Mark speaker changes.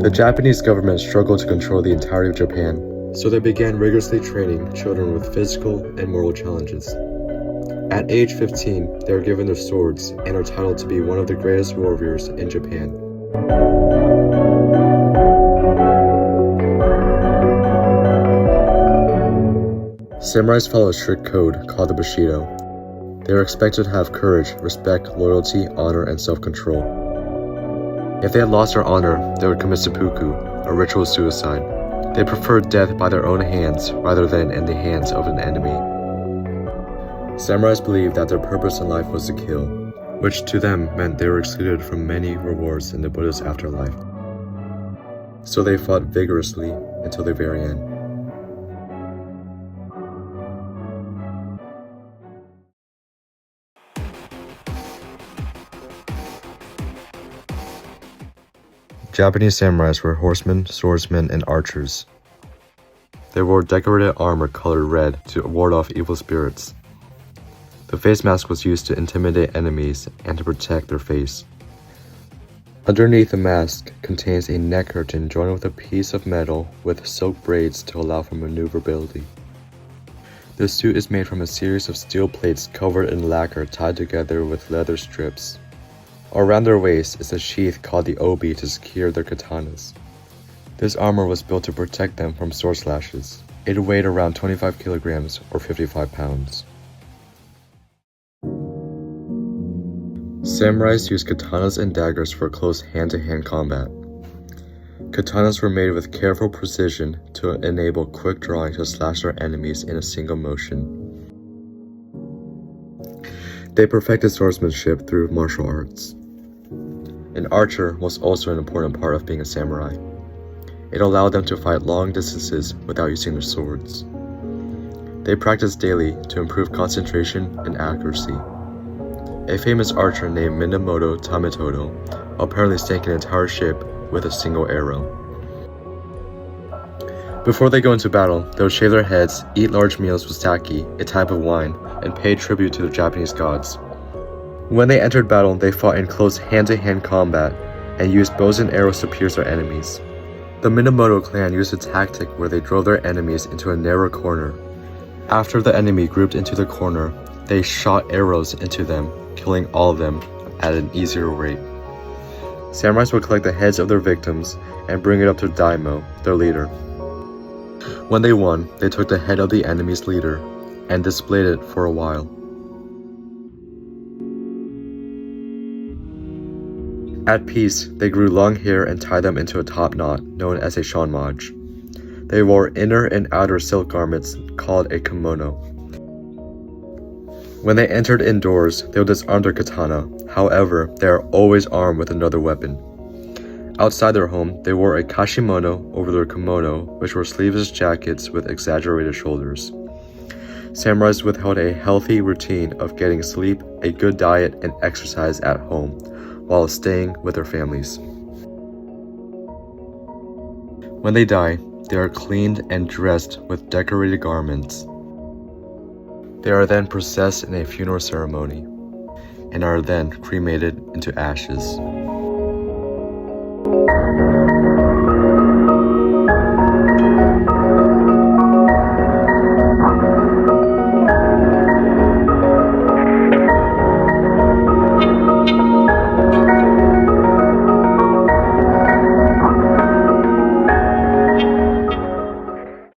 Speaker 1: The Japanese government struggled to control the entirety of Japan, so they began rigorously training children with physical and moral challenges. At age 15, they are given their swords and are titled to be one of the greatest warriors in Japan. Samurais follow a strict code called the Bushido. They are expected to have courage, respect, loyalty, honor, and self-control. If they had lost their honor, they would commit seppuku, a ritual suicide. They preferred death by their own hands rather than in the hands of an enemy. Samurais believed that their purpose in life was to kill, which to them meant they were excluded from many rewards in the Buddhist afterlife. So they fought vigorously until the very end. Japanese samurais were horsemen, swordsmen, and archers. They wore decorated armor colored red to ward off evil spirits. The face mask was used to intimidate enemies and to protect their face. Underneath the mask contains a neck curtain joined with a piece of metal with silk braids to allow for maneuverability. The suit is made from a series of steel plates covered in lacquer tied together with leather strips. Around their waist is a sheath called the obi to secure their katanas. This armor was built to protect them from sword slashes. It weighed around 25 kilograms or 55 pounds. Samurais used katanas and daggers for close hand-to-hand combat. Katanas were made with careful precision to enable quick drawing to slash their enemies in a single motion. They perfected swordsmanship through martial arts. An archer was also an important part of being a samurai. It allowed them to fight long distances without using their swords. They practiced daily to improve concentration and accuracy. A famous archer named Minamoto Tametodo apparently sank an entire ship with a single arrow. Before they go into battle, they would shave their heads, eat large meals with sake, a type of wine, and pay tribute to the Japanese gods. When they entered battle, they fought in close hand-to-hand combat and used bows and arrows to pierce their enemies. The Minamoto clan used a tactic where they drove their enemies into a narrow corner. After the enemy grouped into the corner, they shot arrows into them, killing all of them at an easier rate. Samurais would collect the heads of their victims and bring it up to Daimyo, their leader. When they won, they took the head of the enemy's leader and displayed it for a while. At peace, they grew long hair and tied them into a top knot, known as a shanmaj. They wore inner and outer silk garments called a kimono. When they entered indoors, they would disarm their katana. However, they are always armed with another weapon. Outside their home, they wore a kashimono over their kimono, which were sleeveless jackets with exaggerated shoulders. Samurais withheld a healthy routine of getting sleep, a good diet, and exercise at home, while staying with their families. When they die, they are cleaned and dressed with decorated garments. They are then processed in a funeral ceremony, and are then cremated into ashes.